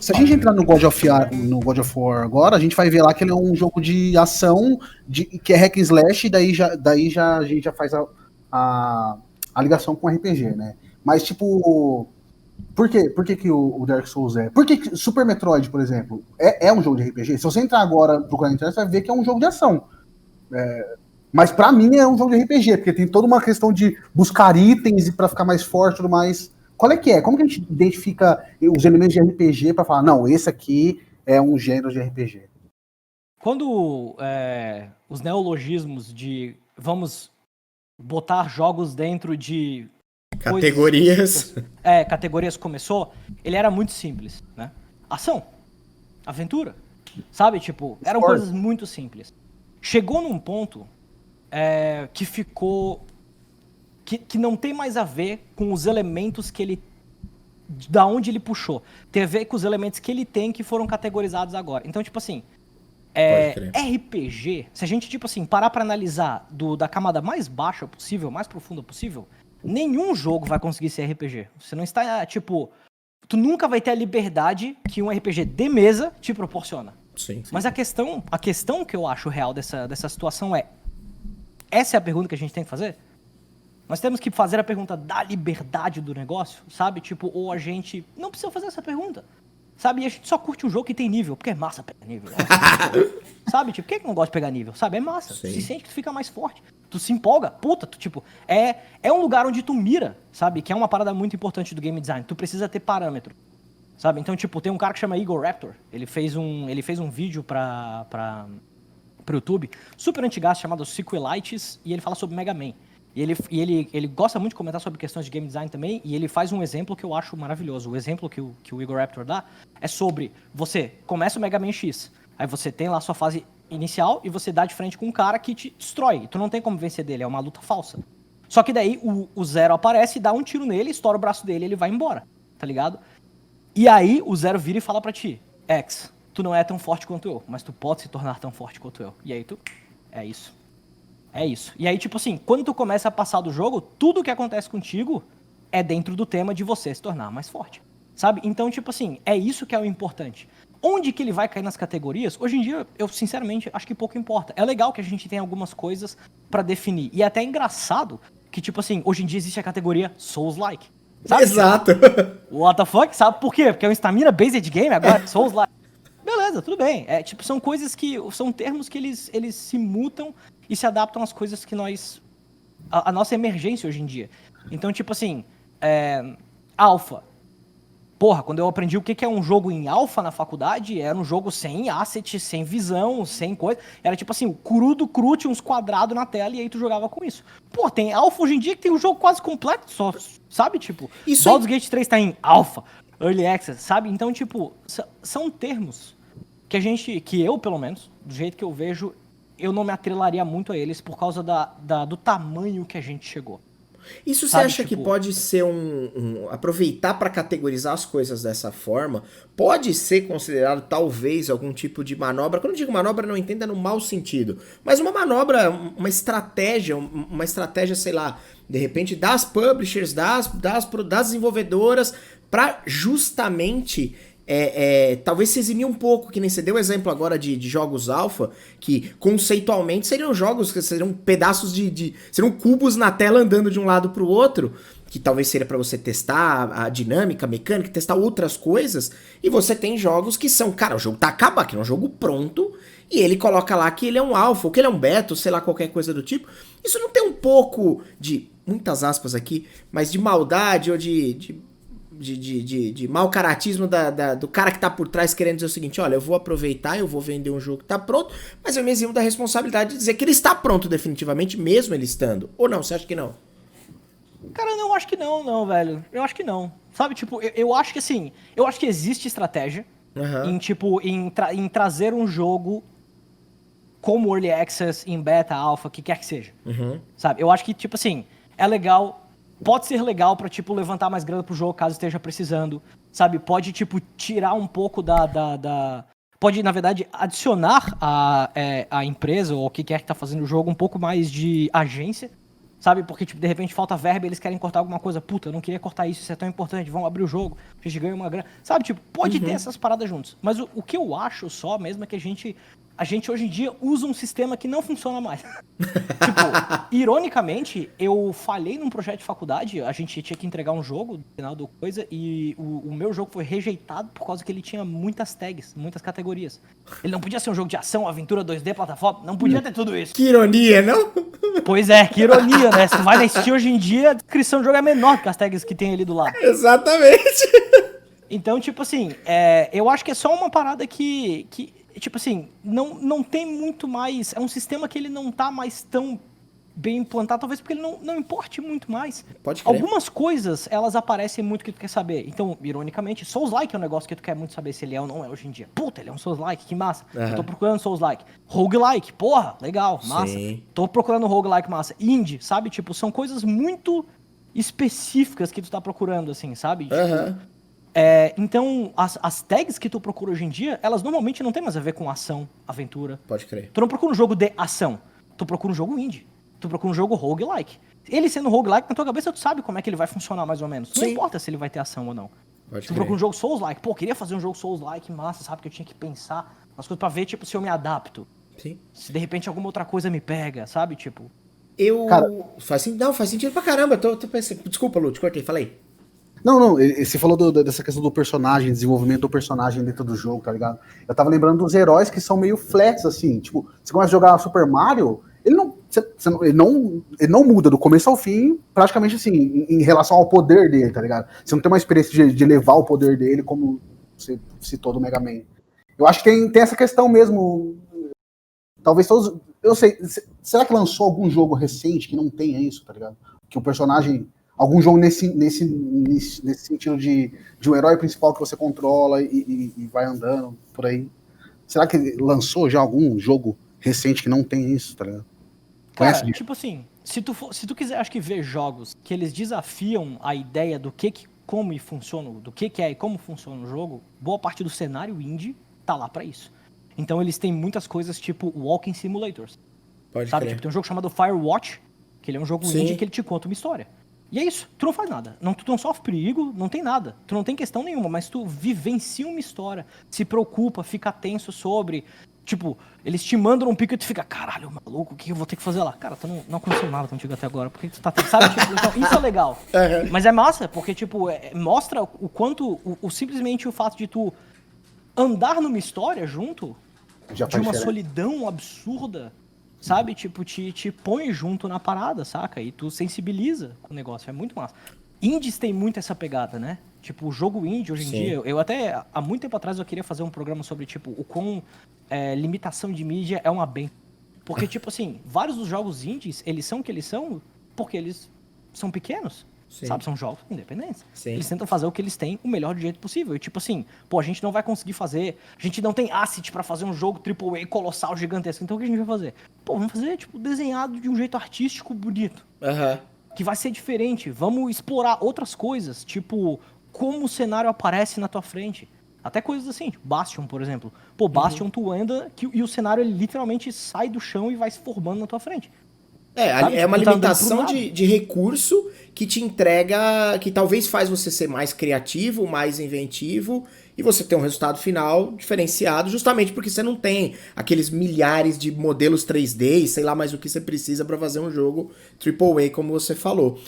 Se a gente entrar no God of War agora, a gente vai ver lá que ele é um jogo de ação, que é hack and slash, e daí a gente já faz a ligação com RPG, né? Mas, tipo, por quê? Por que o Dark Souls é? Por que Super Metroid, por exemplo, é um jogo de RPG? Se você entrar agora procurar na internet, você vai ver que é um jogo de ação. Mas pra mim é um jogo de RPG, porque tem toda uma questão de buscar itens e pra ficar mais forte e tudo mais. Qual é que é? Como que a gente identifica os elementos de RPG pra falar, não, esse aqui é um gênero de RPG? Quando os neologismos de vamos botar jogos dentro de categorias. Categorias começou, ele era muito simples, né? Ação, aventura, sabe? Tipo, eram coisas muito simples. Chegou num ponto que ficou... Que não tem mais a ver com os elementos que ele... Da onde ele puxou. Tem a ver com os elementos que ele tem que foram categorizados agora. Então, tipo assim... RPG, se a gente, tipo assim, parar pra analisar da camada mais baixa possível, mais profunda possível, nenhum jogo vai conseguir ser RPG. Você não está, tipo... Tu nunca vai ter a liberdade que um RPG de mesa te proporciona. Sim. Mas a questão que eu acho real dessa situação é... Essa é a pergunta que a gente tem que fazer? Nós temos que fazer a pergunta da liberdade do negócio, sabe? Tipo, ou a gente não precisa fazer essa pergunta, sabe? E a gente só curte um jogo que tem nível, porque é massa pegar nível. Sabe? Tipo, por que não gosta de pegar nível? Sabe? É massa. Sim. Tu se sente que tu fica mais forte. Tu se empolga. Puta, tu, tipo... É um lugar onde tu mira, sabe? Que é uma parada muito importante do game design. Tu precisa ter parâmetro, sabe? Então, tipo, tem um cara que chama Igor Raptor. Ele fez um vídeo pro YouTube, super antigaço, chamado Sequelites, e ele fala sobre Mega Man. E ele gosta muito de comentar sobre questões de game design também, e ele faz um exemplo que eu acho maravilhoso. O exemplo que o Igor Raptor dá é sobre você começa o Mega Man X, aí você tem lá a sua fase inicial e você dá de frente com um cara que te destrói. Tu não tem como vencer dele, é uma luta falsa. Só que daí o Zero aparece, dá um tiro nele, estoura o braço dele e ele vai embora, tá ligado? E aí o Zero vira e fala pra ti, X, tu não é tão forte quanto eu, mas tu pode se tornar tão forte quanto eu. E aí tu... É isso. É isso. E aí, tipo assim, quando tu começa a passar do jogo, tudo que acontece contigo é dentro do tema de você se tornar mais forte. Sabe? Então, tipo assim, é isso que é o importante. Onde que ele vai cair nas categorias? Hoje em dia, eu sinceramente acho que pouco importa. É legal que a gente tenha algumas coisas pra definir. E é até engraçado que, tipo assim, hoje em dia existe a categoria Souls-like. Sabe? Exato. What the fuck? Sabe por quê? Porque é um stamina-based game agora, Souls-like. Beleza, tudo bem. Tipo, são coisas que... São termos que eles se mutam e se adaptam às coisas que nós... A nossa emergência hoje em dia. Então, tipo assim... Alpha. Porra, quando eu aprendi o que é um jogo em alpha na faculdade, era um jogo sem asset, sem visão, sem coisa. Era tipo assim, o cru, tinha uns quadrados na tela e aí tu jogava com isso. Pô, tem alpha hoje em dia que tem um jogo quase completo, só, sabe? Tipo, Baldur's Gate 3 tá em alpha, early access, sabe? Então, tipo, são termos que eu, pelo menos, do jeito que eu vejo, eu não me atrelaria muito a eles por causa do tamanho que a gente chegou. Isso você Sabe, acha tipo... que pode ser aproveitar para categorizar as coisas dessa forma? Pode ser considerado talvez algum tipo de manobra? Quando eu digo manobra, não entenda no mau sentido, mas uma manobra, uma estratégia, sei lá, de repente das publishers, das desenvolvedoras, para justamente talvez se eximir um pouco, que nem você deu exemplo agora de jogos alpha, que conceitualmente seriam jogos que seriam pedaços seriam cubos na tela andando de um lado pro outro, que talvez seria para você testar a dinâmica, a mecânica, testar outras coisas, e você tem jogos que são, cara, o jogo tá acabado, que é um jogo pronto, e ele coloca lá que ele é um alpha, ou que ele é um beta, ou sei lá, qualquer coisa do tipo. Isso não tem um pouco de, muitas aspas aqui, mas de maldade ou de mau caratismo do cara que tá por trás querendo dizer o seguinte, olha, eu vou aproveitar, eu vou vender um jogo que tá pronto, mas eu me eximo da responsabilidade de dizer que ele está pronto definitivamente, mesmo ele estando. Ou não, você acha que não? Cara, eu não acho que não, velho. Eu acho que não. Sabe, tipo, eu acho que assim, eu acho que existe estratégia em, tipo, em trazer um jogo como Early Access, em Beta, Alpha, que quer que seja. Sabe, eu acho que, tipo assim, é legal... Pode ser legal pra, tipo, levantar mais grana pro jogo, caso esteja precisando, sabe? Pode, tipo, tirar um pouco Pode, na verdade, adicionar a empresa ou o que quer que tá fazendo o jogo um pouco mais de agência, Sabe? Porque, tipo, de repente falta verba e eles querem cortar alguma coisa. Puta, eu não queria cortar isso é tão importante. Vão abrir o jogo, a gente ganha uma grana. Sabe? Tipo, pode ter essas paradas juntos. Mas o que eu acho só mesmo é que a gente hoje em dia usa um sistema que não funciona mais. Tipo, ironicamente, eu falhei num projeto de faculdade, a gente tinha que entregar um jogo no final do coisa, e o meu jogo foi rejeitado por causa que ele tinha muitas tags, muitas categorias. Ele não podia ser um jogo de ação, aventura 2D, plataforma, não podia ter tudo isso. Que ironia, não? Pois é, que ironia, né? Se tu vai na Steam hoje em dia, a descrição do jogo é menor que as tags que tem ali do lado. Exatamente. Então, tipo assim, eu acho que é só uma parada que tipo assim, não tem muito mais... É um sistema que ele não tá mais tão bem implantado, talvez porque ele não importe muito mais. Pode crer. Algumas coisas, elas aparecem muito que tu quer saber. Então, ironicamente, Souls-like é um negócio que tu quer muito saber se ele é ou não é hoje em dia. Puta, ele é um Souls-like, que massa. Eu tô procurando Souls-like. Roguelike, porra, legal, massa. Sim. Tô procurando roguelike, massa. Indie, sabe? Tipo, são coisas muito específicas que tu tá procurando, assim, sabe? Tipo, então, as tags que tu procura hoje em dia, elas normalmente não tem mais a ver com ação, aventura. Pode crer. Tu não procura um jogo de ação, tu procura um jogo indie. Tu procura um jogo roguelike. Ele sendo roguelike, na tua cabeça tu sabe como é que ele vai funcionar mais ou menos. Não Sim. importa se ele vai ter ação ou não. Pode Tu crer. procura um jogo Souls-like. Pô, queria fazer um jogo Souls-like, massa, sabe? Que eu tinha que pensar nas coisas pra ver, tipo, se eu me adapto. Sim. Se de repente alguma outra coisa me pega, sabe? Tipo... Cara- Faz sentido pra caramba. Tô pensando... Desculpa, Lu, te cortei, falei. Não, você falou dessa questão do personagem, desenvolvimento do personagem dentro do jogo, tá ligado? Eu tava lembrando dos heróis que são meio flats, assim, tipo, você começa a jogar Super Mario, ele não muda do começo ao fim, praticamente assim, em relação ao poder dele, tá ligado? Você não tem uma experiência de levar o poder dele, como você citou do Mega Man. Eu acho que tem essa questão mesmo, talvez todos, eu sei, será que lançou algum jogo recente que não tenha isso, tá ligado? Que o personagem... Algum jogo nesse sentido de um herói principal que você controla e vai andando por aí. Será que lançou já algum jogo recente que não tem isso, tá ligado? Cara, tipo assim, se tu quiser, acho que ver jogos que eles desafiam a ideia do como e funciona, do que é e como funciona o jogo, boa parte do cenário indie tá lá pra isso. Então eles têm muitas coisas tipo Walking Simulators. Pode Sabe? crer. Tipo, tem um jogo chamado Firewatch, que ele é um jogo Sim. indie que ele te conta uma história. E é isso, tu não faz nada. Tu não sofre perigo, não tem nada. Tu não tem questão nenhuma, mas tu vivencia uma história, se preocupa, fica tenso sobre... Tipo, eles te mandam um pico e tu fica, caralho, maluco, o que eu vou ter que fazer lá? Cara, tu não aconteceu nada contigo até agora, por que tu tá... Sabe, tipo, então, isso é legal. Mas é massa, porque, tipo, mostra o quanto... simplesmente o fato de tu andar numa história junto, Já de faz uma diferença. solidão absurda... Sabe? Tipo, te põe junto na parada, saca? E tu sensibiliza com o negócio. É muito massa. Indies tem muito essa pegada, né? Tipo, o jogo indie, hoje em Sim. dia... Eu até, há muito tempo atrás, eu queria fazer um programa sobre, tipo, o quão limitação de mídia é uma benção. Porque, tipo assim, vários dos jogos indies, eles são o que eles são porque eles são pequenos. Sim. Sabe? São jogos independentes. Sim. Eles tentam fazer o que eles têm o melhor do jeito possível. E tipo assim, pô, a gente não vai conseguir fazer... A gente não tem asset pra fazer um jogo AAA colossal, gigantesco. Então o que a gente vai fazer? Pô, vamos fazer, tipo, desenhado de um jeito artístico, bonito. Aham. Que vai ser diferente. Vamos explorar outras coisas. Tipo, como o cenário aparece na tua frente. Até coisas assim, tipo Bastion, por exemplo. Pô, Bastion tu anda e o cenário ele literalmente sai do chão e vai se formando na tua frente. Sabe? É uma Tipo, tá andando limitação pro nada. de recurso que te entrega, que talvez faz você ser mais criativo, mais inventivo, e você ter um resultado final diferenciado, justamente porque você não tem aqueles milhares de modelos 3D e sei lá mais o que você precisa pra fazer um jogo AAA, como você falou.